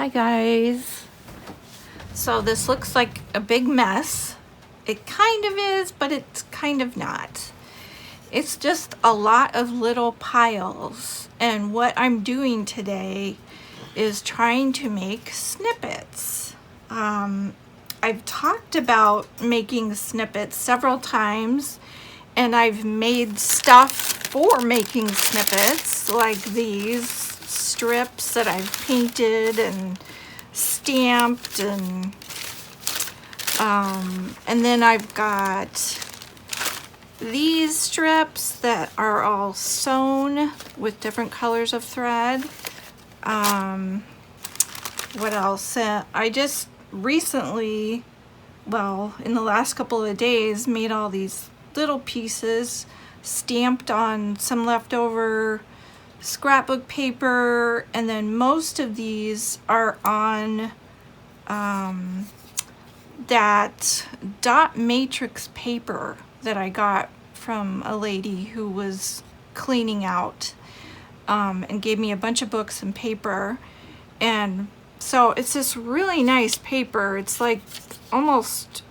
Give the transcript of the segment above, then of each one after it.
Hi guys. So this looks like a big mess. It kind of is, but it's kind of not. It's just a lot of little piles. And what I'm doing today is trying to make snippets. I've talked about making snippets several times, and I've made stuff for making snippets, like these strips that I've painted and stamped, and then I've got these strips that are all sewn with different colors of thread. What else? I just recently, well, in the last couple of days, made all these little pieces stamped on some leftover scrapbook paper, and then most of these are on that dot matrix paper that I got from a lady who was cleaning out and gave me a bunch of books and paper. And so it's this really nice paper. It's like almost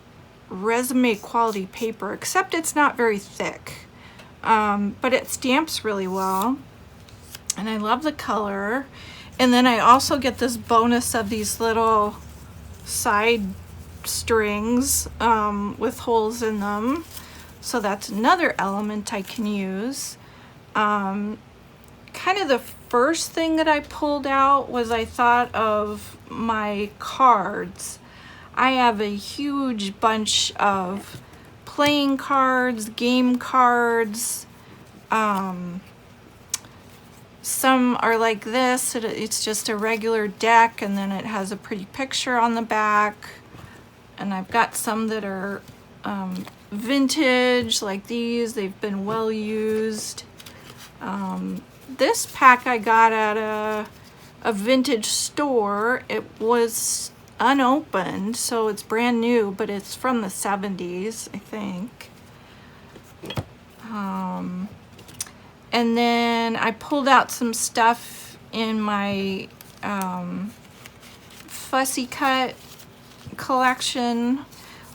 resume quality paper, except it's not very thick, but it stamps really well, and I love the color. And then I also get this bonus of these little side strings with holes in them, so that's another element I can use. Kind of the first thing that I pulled out was I thought of my cards. I have a huge bunch of playing cards, game cards. Some are like this. It's just a regular deck, and then it has a pretty picture on the back. And I've got some that are vintage, like these. They've been well used. This pack I got at a vintage store. It was unopened, so it's brand new, but it's from the 70s, I think. And then I pulled out some stuff in my fussy cut collection,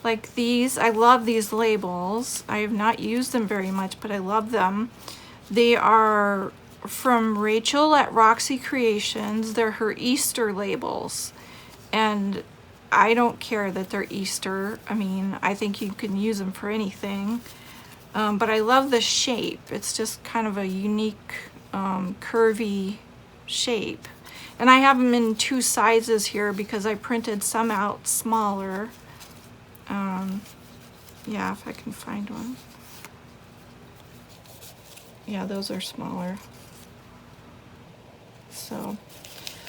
like these. I love these labels. I have not used them very much, but I love them. They are from Rachel at Roxy Creations. They're her Easter labels, and I don't care that they're Easter. I mean, I think you can use them for anything, but I love the shape. It's just kind of a unique curvy shape, and I have them in 2 sizes here because I printed some out smaller. Yeah, if I can find one. Yeah, those are smaller.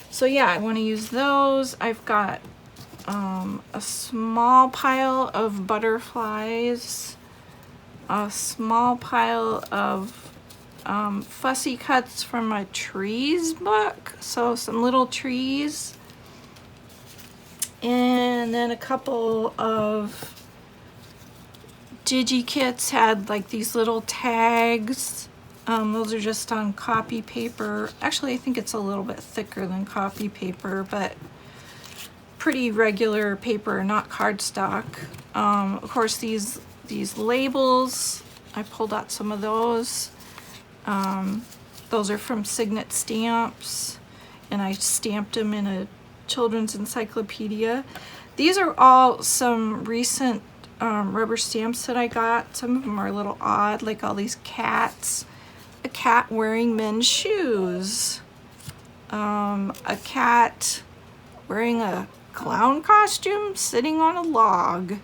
So yeah, I want to use those. I've got a small pile of butterflies, a small pile of fussy cuts from a trees book, so some little trees, and then a couple of DigiKits had like these little tags. Those are just on copy paper. Actually, I think it's a little bit thicker than copy paper, but pretty regular paper, not cardstock. Of course, these labels, I pulled out some of those. Those are from Signet Stamps, and I stamped them in a children's encyclopedia. These are all some recent rubber stamps that I got. Some of them are a little odd, like all these cats. A cat wearing men's shoes. A cat wearing a clown costume sitting on a log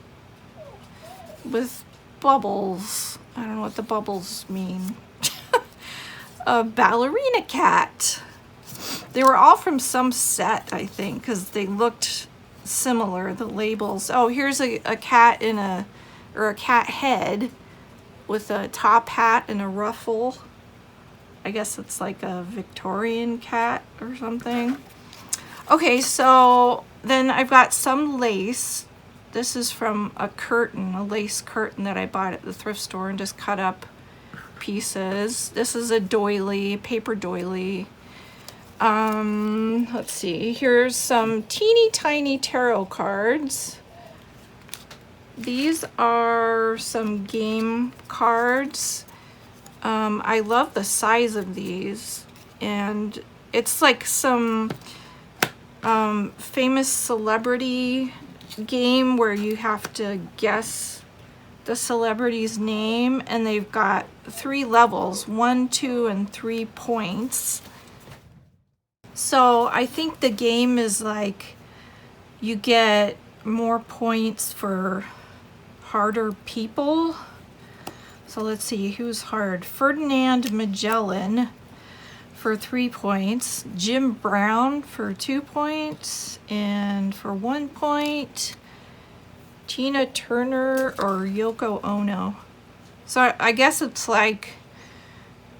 with bubbles. I don't know what the bubbles mean. A ballerina cat. They were all from some set, I think, because they looked similar, the labels. Oh, here's a cat in a cat head with a top hat and a ruffle. I guess it's like a Victorian cat or something. Okay, so then I've got some lace. This is from a curtain, a lace curtain that I bought at the thrift store and just cut up pieces. This is a doily, paper doily. Let's see, here's some teeny tiny tarot cards. These are some game cards. I love the size of these, and it's like some famous celebrity game where you have to guess the celebrity's name, and they've got 3 levels, 1, 2, and 3 points. So I think the game is like you get more points for harder people. So let's see who's hard. Ferdinand Magellan for 3 points, Jim Brown for 2 points, and for 1 point, Tina Turner or Yoko Ono. So I guess it's like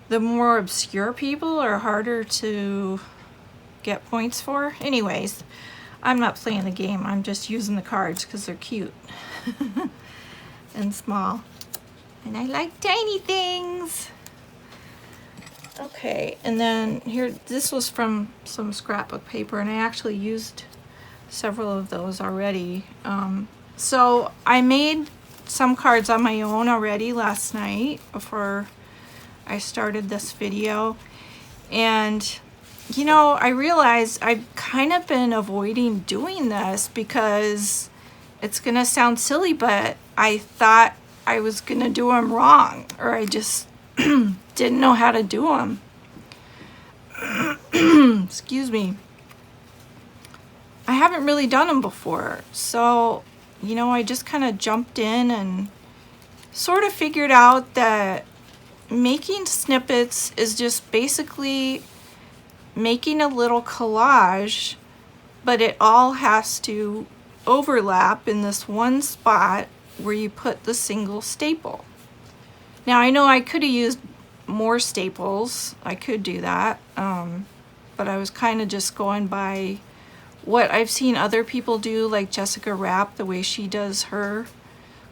the more obscure people are harder to get points for. Anyways, I'm not playing the game, I'm just using the cards because they're cute and small. And I like tiny things. Okay, and then here, this was from some scrapbook paper, and I actually used several of those already. So I made some cards on my own already last night before I started this video. And you know, I realized I've kind of been avoiding doing this because it's gonna sound silly, but I thought I was gonna do them wrong, or I just didn't know how to do them. Excuse me. I haven't really done them before, so you know, I just kind of jumped in and sort of figured out that making snippets is just basically making a little collage, but it all has to overlap in this one spot where you put the single staple. Now I know I could have used more staples, I could do that, but I was kind of just going by what I've seen other people do, like Jessica Rapp, the way she does her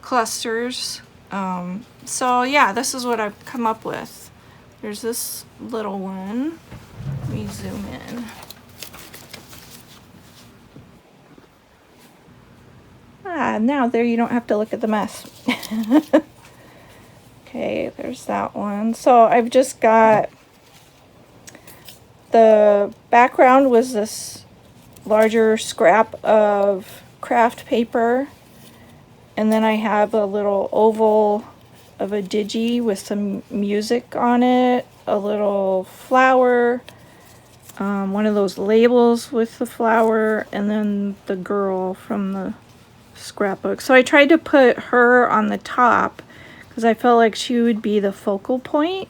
clusters. So yeah, this is what I've come up with. There's this little one. Let me zoom in. Now there you don't have to look at the mess. Okay, there's that one. So I've just got, the background was this larger scrap of craft paper, and then I have a little oval of a digi with some music on it, a little flower, one of those labels with the flower, and then the girl from the scrapbook. So I tried to put her on the top because I felt like she would be the focal point.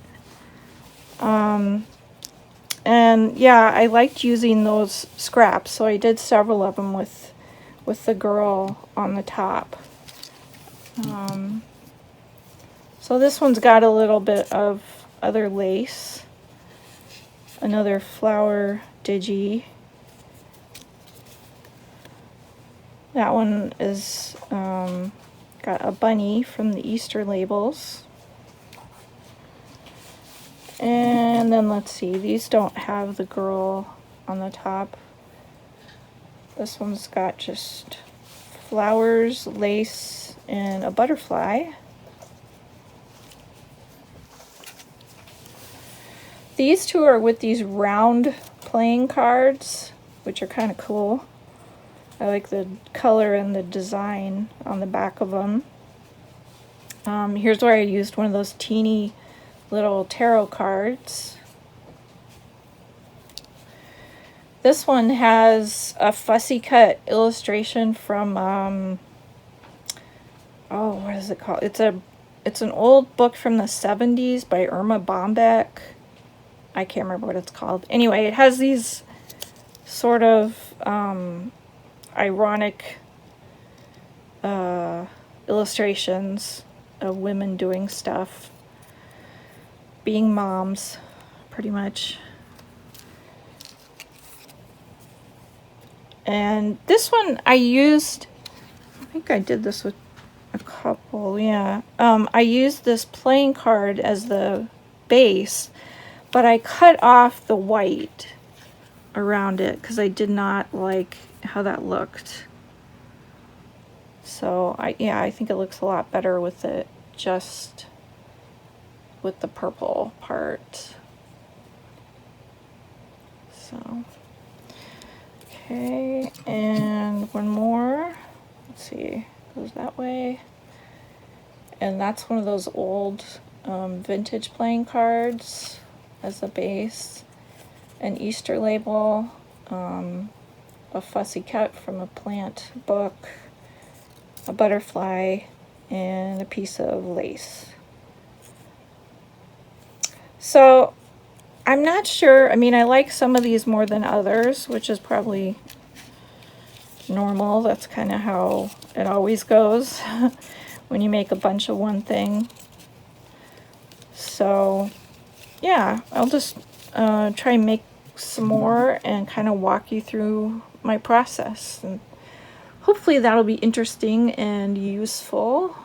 And yeah, I liked using those scraps, so I did several of them with the girl on the top. So this one's got a little bit of other lace, another flower digi. That one is got a bunny from the Easter labels. And then let's see, these don't have the girl on the top. This one's got just flowers, lace, and a butterfly. These two are with these round playing cards, which are kind of cool. I like the color and the design on the back of them. Here's where I used one of those teeny little tarot cards. This one has a fussy cut illustration from oh, what is it called? It's an old book from the 70s by Irma Bombeck. I can't remember what it's called. Anyway, it has these sort of ironic illustrations of women doing stuff, being moms, pretty much. And this one I used, I think I did this with a couple, yeah. I used this playing card as the base, but I cut off the white around it because I did not like how that looked. So yeah, I think it looks a lot better with it just with the purple part. So, okay, and one more. Let's see, goes that way. And that's one of those old vintage playing cards as a base. An Easter label, a fussy cut from a plant book, a butterfly, and a piece of lace. So I'm not sure. I mean, I like some of these more than others, which is probably normal. That's kind of how it always goes when you make a bunch of one thing. So yeah, I'll just try and make some more and kind of walk you through my process. And hopefully that'll be interesting and useful.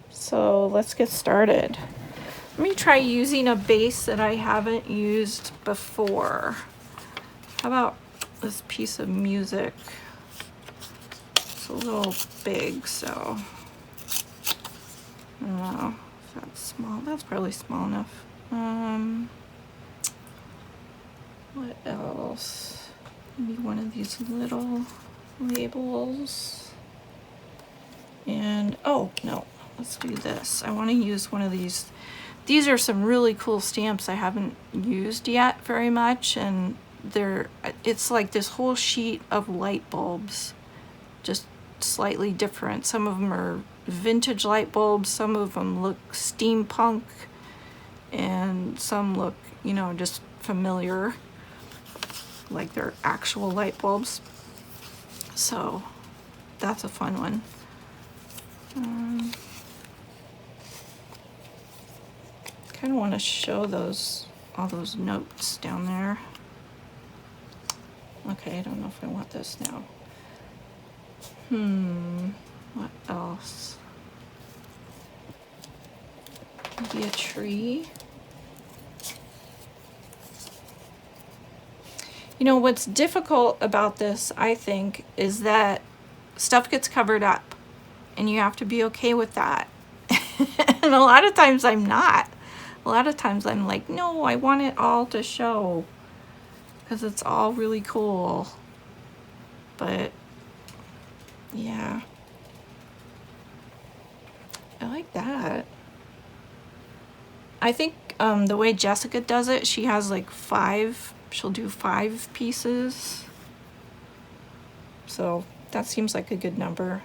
So let's get started. Let me try using a base that I haven't used before. How about this piece of music? It's a little big, so I don't know if that's small. That's probably small enough. What else? Maybe one of these little labels. And oh no, let's do this. I want to use one of these. These are some really cool stamps I haven't used yet very much, and it's like this whole sheet of light bulbs, just slightly different. Some of them are vintage light bulbs, some of them look steampunk, and some look, you know, just familiar, like they're actual light bulbs. So that's a fun one. Kind of want to show all those notes down there. Okay, I don't know if I want this now. What else? Maybe a tree. You know, what's difficult about this, I think, is that stuff gets covered up, and you have to be okay with that. And a lot of times I'm not. A lot of times I'm like, no, I want it all to show because it's all really cool. But yeah, I like that. I think the way Jessica does it, she has like she'll do 5 pieces. So that seems like a good number.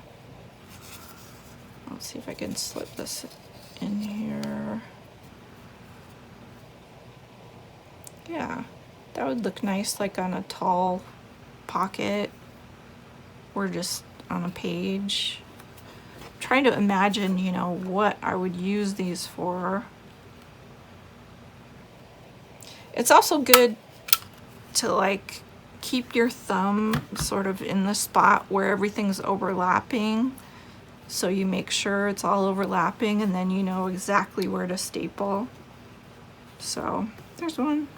Let's see if I can slip this in here. Yeah, that would look nice like on a tall pocket or just on a page. I'm trying to imagine, you know, what I would use these for. It's also good to like keep your thumb sort of in the spot where everything's overlapping, so you make sure it's all overlapping and then you know exactly where to staple. So there's one.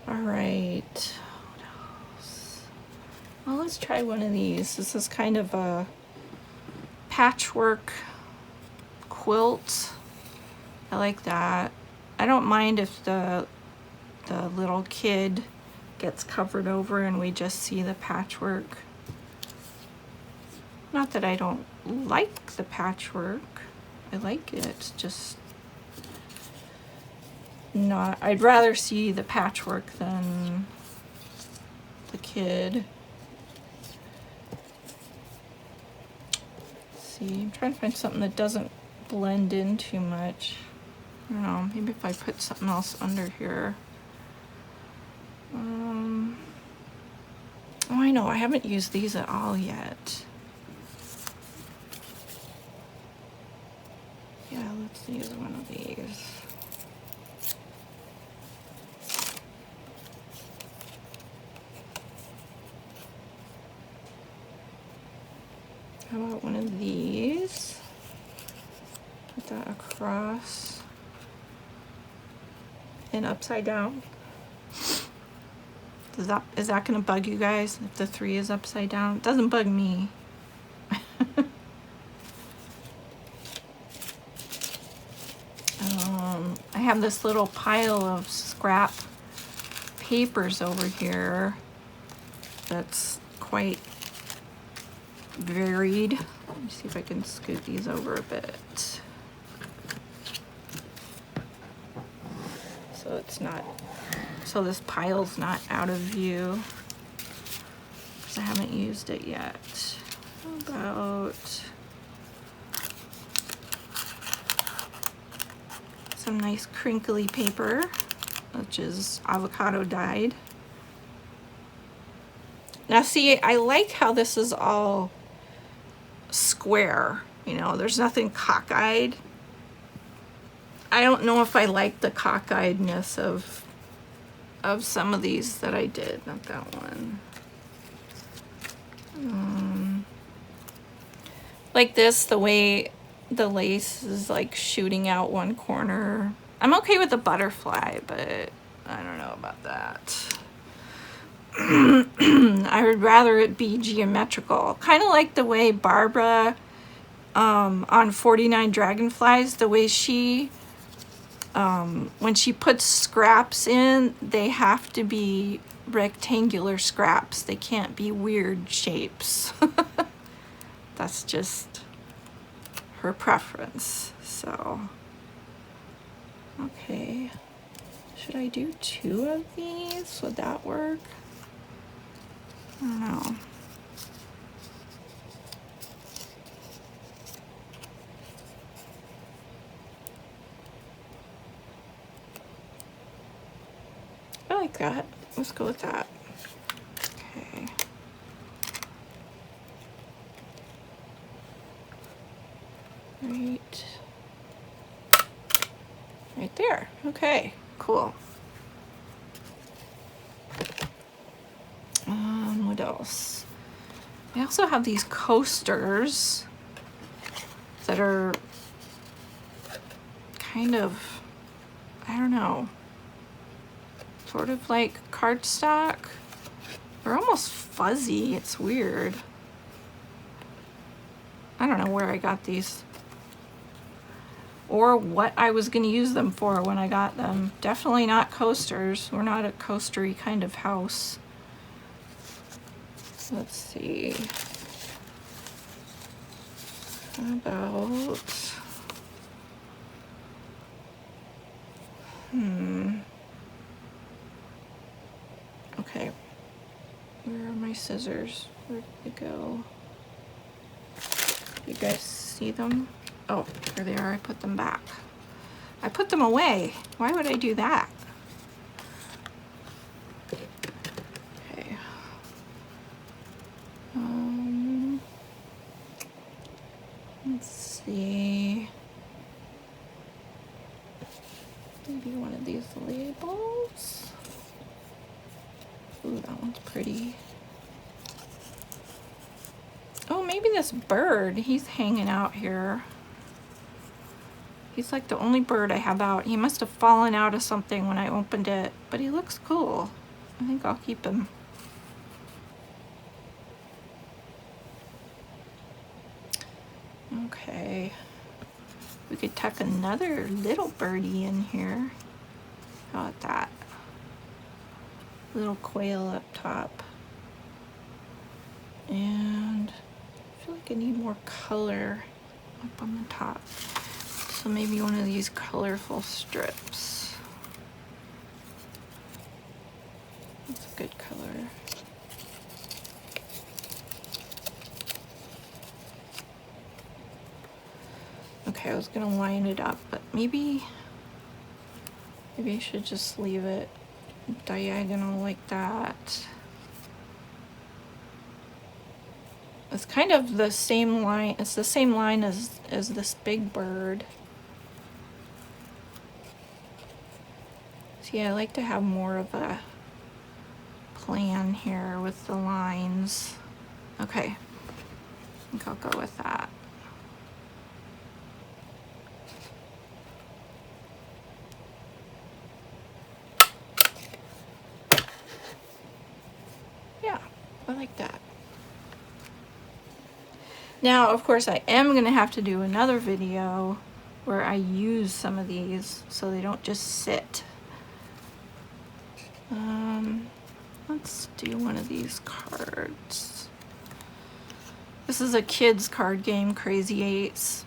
All right, what else? Well, let's try one of these. This is kind of a patchwork quilt. I like that. I don't mind if the little kid gets covered over and we just see the patchwork. Not that I don't like the patchwork. I like it, just not, I'd rather see the patchwork than the kid. Let's see, I'm trying to find something that doesn't blend in too much. I don't know, maybe if I put something else under here. Oh, I know, I haven't used these at all yet. Yeah, let's use one of these. How about one of these? Put that across. and upside down. Is that gonna bug you guys if the 3 is upside down? It doesn't bug me. I have this little pile of scrap papers over here that's quite varied. Let me see if I can scoot these over a bit. So it's not, so this pile's not out of view because I haven't used it yet. How about some nice crinkly paper, which is avocado dyed. Now see, I like how this is all square, you know, there's nothing cockeyed. I don't know if I like the cockeyedness of some of these that I did, not that one. Like this, the way the lace is like shooting out one corner. I'm okay with the butterfly, but I don't know about that. I would rather it be geometrical. Kind of like the way Barbara on 49 Dragonflies, the way she, when she puts scraps in, they have to be rectangular scraps. They can't be weird shapes. That's just her preference. So, okay. Should I do 2 of these? Would that work? I don't know. I like that. Let's go with that. Okay. Right there. Okay, cool. What else? I also have these coasters that are kind of, I don't know, sort of like cardstock. They're almost fuzzy. It's weird. I don't know where I got these or what I was going to use them for when I got them. Definitely not coasters. We're not a coastery kind of house. Let's see. How about, okay. Where are my scissors? Where did they go? You guys see them? Oh, here they are. I put them back. I put them away. Why would I do that? Okay. Let's see. Maybe one of these labels. Ooh, that one's pretty. Oh, maybe this bird. He's hanging out here. He's like the only bird I have out. He must have fallen out of something when I opened it, but he looks cool. I think I'll keep him. Okay. We could tuck another little birdie in here. How about that? Little quail up top. And I feel like I need more color up on the top. So maybe one of these colorful strips. That's a good color. Okay, I was gonna line it up, but maybe I should just leave it diagonal like that. It's kind of the same line. It's the same line as this big bird. See, I like to have more of a plan here with the lines. Okay, I think I'll go with that. I like that. Now, of course, I am going to have to do another video where I use some of these so they don't just sit. Let's do one of these cards. This is a kid's card game, Crazy Eights.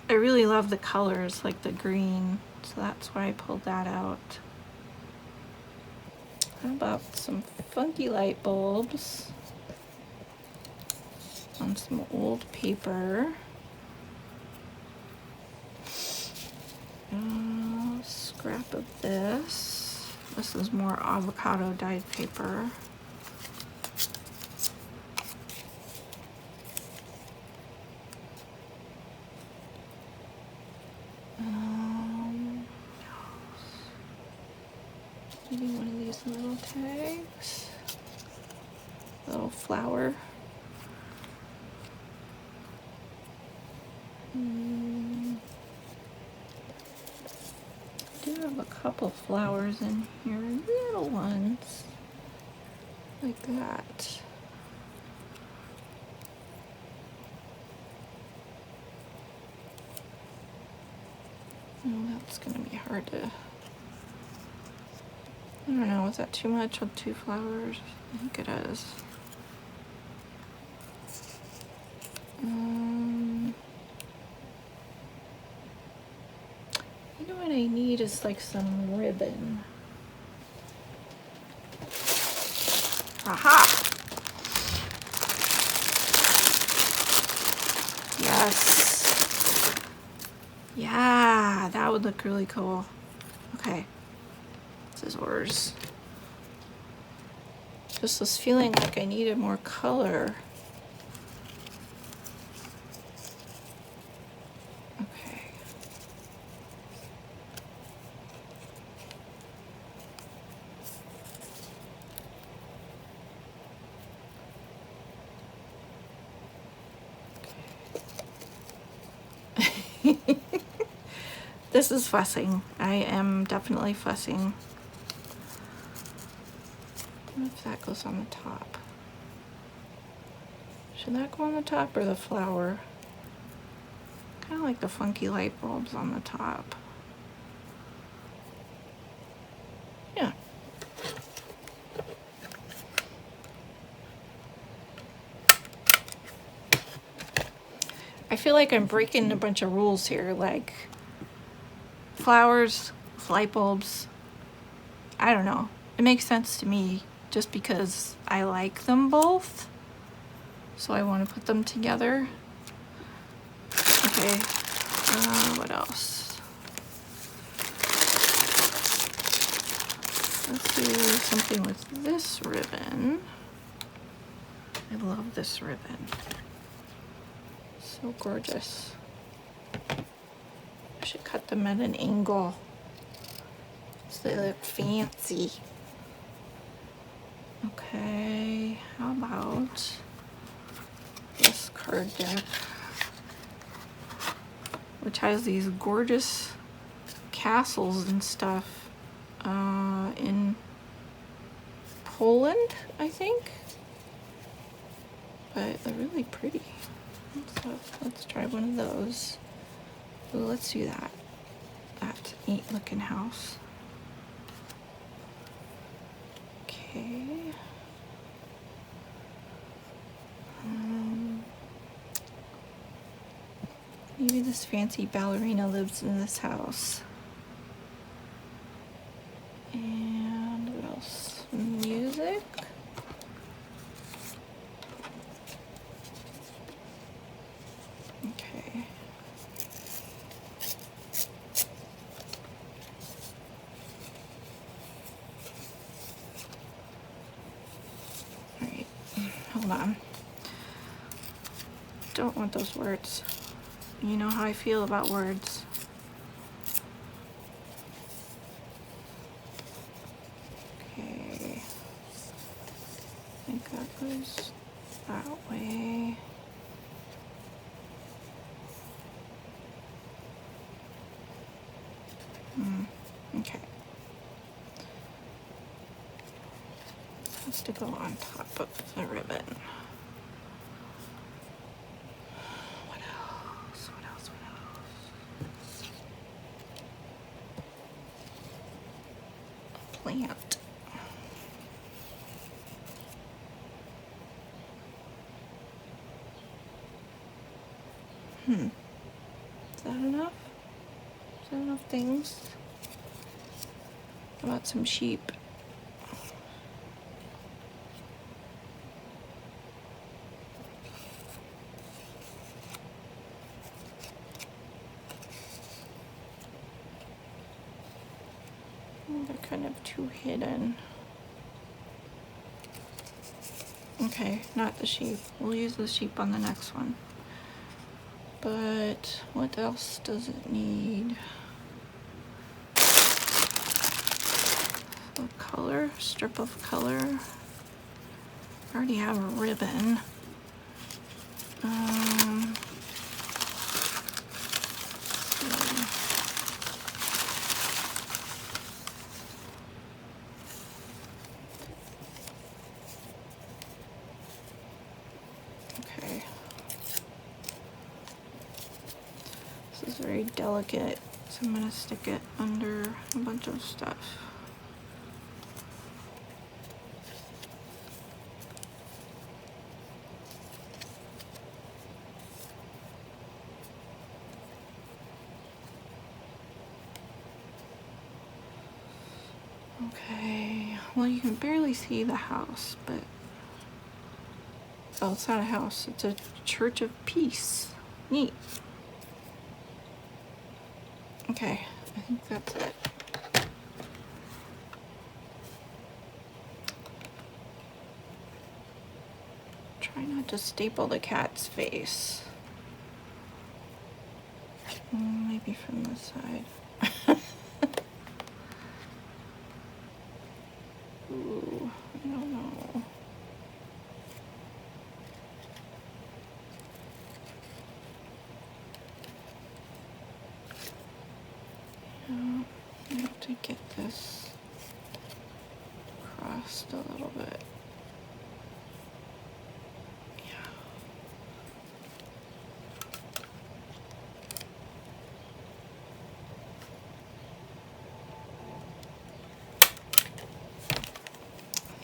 I really love the colors, like the green, so that's why I pulled that out. How about some funky light bulbs on some old paper? Scrap of this. This is more avocado dyed paper. Maybe one of these little tags. Little flower. I do have a couple flowers in here, little ones, like that. Oh, that's gonna be hard to, I don't know, is that too much with 2 flowers? I think it is. You know what I need is like some ribbon. Aha! Yes. Yeah, that would look really cool. Okay. Scissors. Just was feeling like I needed more color. This is fussing. I am definitely fussing. What if that goes on the top? Should that go on the top or the flower? Kind of like the funky light bulbs on the top. Yeah. I feel like I'm breaking a bunch of rules here, like flowers, light bulbs. I don't know. It makes sense to me just because I like them both. So I want to put them together. Okay, what else? Let's do something with this ribbon. I love this ribbon. So gorgeous. I should cut them at an angle so they look fancy. Okay, how about this card deck, which has these gorgeous castles and stuff in Poland, I think, but they're really pretty. So let's try one of those. Ooh, let's do that. That neat looking house. Okay. Maybe this fancy ballerina lives in this house. And what else? Music. Okay. All right, hold on. Don't want those words. You know how I feel about words. Okay. I think that goes that way. Okay. has to go on top of the ribbon. What else? What else? What else? A plant. Is that enough? Is that enough things? How about some sheep? They're kind of too hidden. Okay, not the sheep. We'll use the sheep on the next one. But what else does it need? A color, strip of color. I already have a ribbon. Okay. This is very delicate, so I'm going to stick it under a bunch of stuff. Okay, well you can barely see the house, but oh, it's not a house, it's a church of peace. Neat. Okay, I think that's it. Try not to staple the cat's face. Maybe from this side. Ooh, I don't know. Yeah, I have to get this crossed a little bit. Yeah.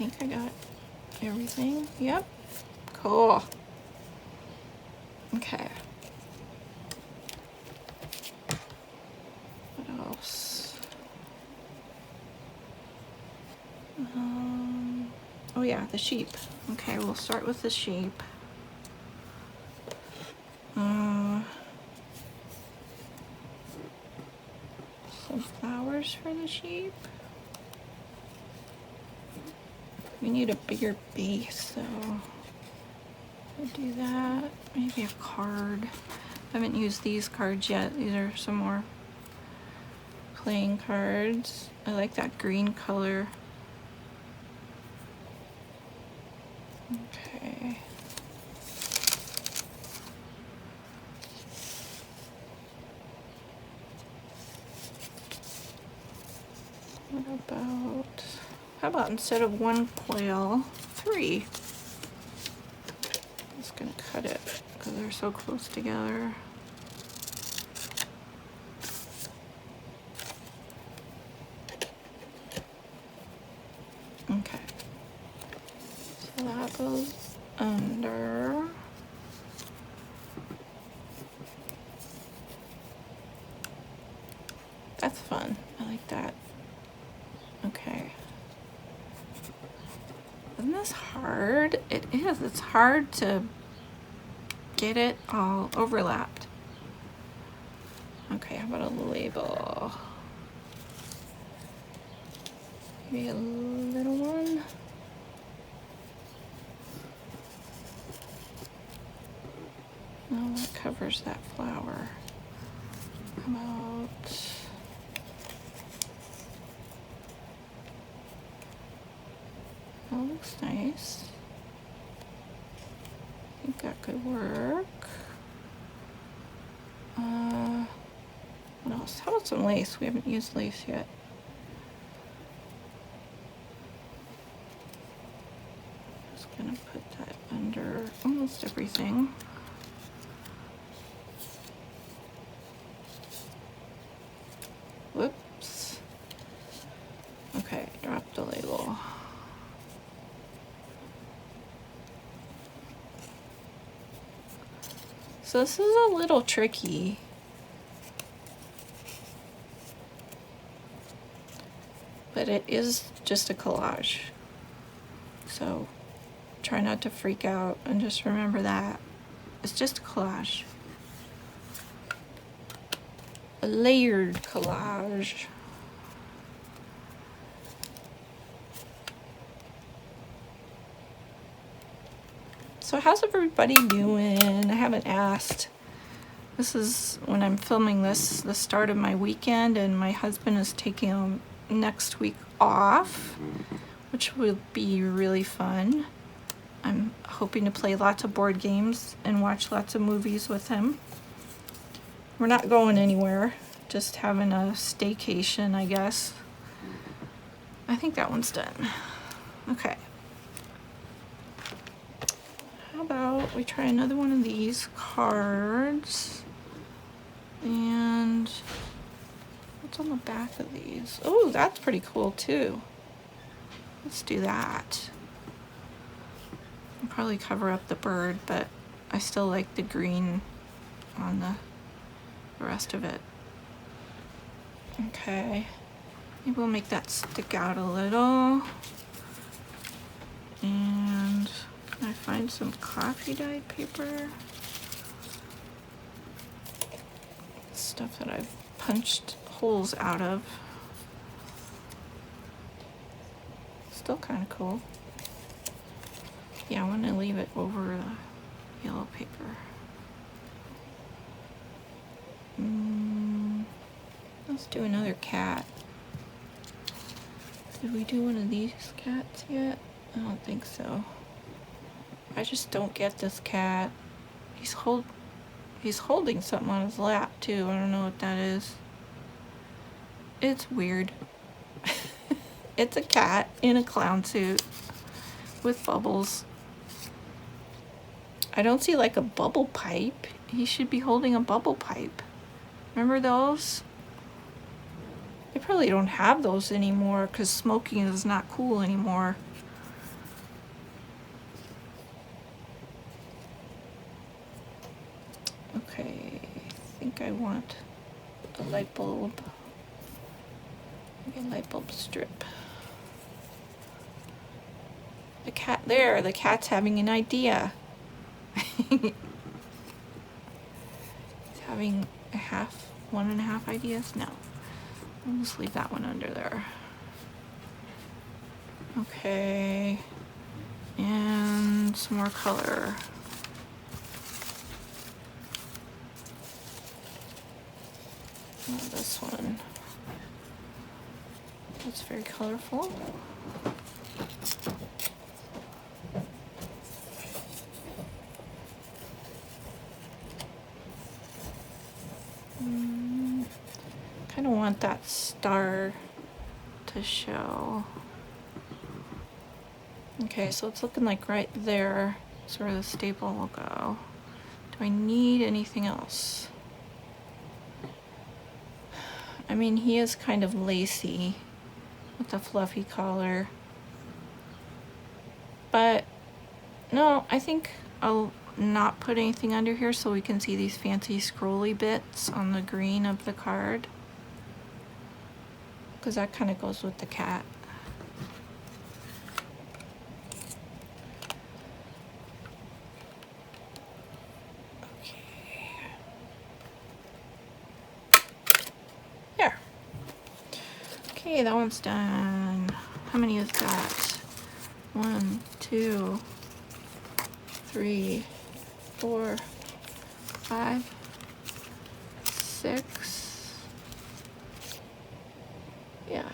I think I got everything. Yep. Cool. Okay. What else? Oh yeah, the sheep. Okay, we'll start with the sheep. Some flowers for the sheep. We need a bigger base, so we'll do that. Maybe a card. I haven't used these cards yet. These are some more playing cards. I like that green color. Okay. What about, how about instead of one coil, 3? I'm just gonna cut it because they're so close together. Okay. So that goes under. That's fun. I like that. Okay. Isn't this hard? It is. It's hard to get it all overlapped. Okay, how about a label? Maybe a little one. No, that covers that flower. How about that looks nice. I think that could work. What else? How about some lace? We haven't used lace yet. Just gonna put that under almost everything. Whoops. Okay, drop the label. So this is a little tricky. But it is just a collage. So try not to freak out and just remember that. It's just a collage. A layered collage. So how's everybody doing? I haven't asked. This is when I'm filming this, the start of my weekend, and my husband is taking next week off, which will be really fun. I'm hoping to play lots of board games and watch lots of movies with him. We're not going anywhere, just having a staycation, I guess. I think that one's done. Okay. How about we try another one of these cards? And what's on the back of these? Oh, that's pretty cool too. Let's do that. I'll probably cover up the bird, but I still like the green on the rest of it. Okay, maybe we'll make that stick out a little. And can I find some coffee dyed paper? Stuff that I've punched holes out of. Still kind of cool. Yeah, I want to leave it over the yellow paper. Let's do another cat. Did we do one of these cats yet? I don't think so. I just don't get this cat. He's holding something on his lap too. I don't know what that is. It's weird. It's a cat in a clown suit with bubbles. I don't see like a bubble pipe. He should be holding a bubble pipe. Remember those? They probably don't have those anymore because smoking is not cool anymore. Okay, I think I want a light bulb. Maybe a light bulb strip. The cat there, the cat's having an idea. He's having one and a half ideas? No. I'll just leave that one under there. Okay. And some more color. Oh, this one. That's very colorful. Kind of want that star to show. Okay, so it's looking like right there is where the staple will go. Do I need anything else? I mean, he is kind of lacy with the fluffy collar. But no, I think I'll not put anything under here so we can see these fancy scrolly bits on the green of the card. Because that kind of goes with the cat. Okay. There. Okay, that one's done. How many is that? 1, 2, 3, 4, 5, 6. Yeah,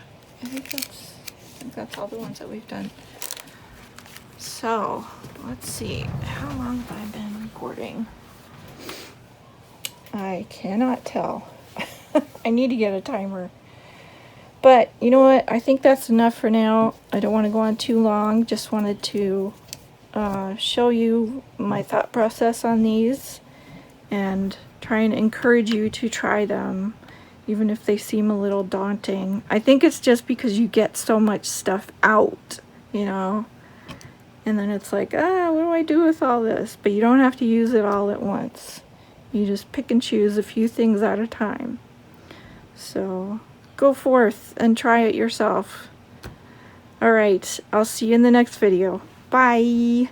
I think that's all the ones that we've done. So let's see, how long have I been recording? I cannot tell. I need to get a timer. But you know what? I think that's enough for now. I don't want to go on too long. Just wanted to show you my thought process on these and try and encourage you to try them, even if they seem a little daunting. I think it's just because you get so much stuff out, you know, and then it's like, what do I do with all this? But you don't have to use it all at once. You just pick and choose a few things at a time. So go forth and try it yourself. Alright, I'll see you in the next video. Bye!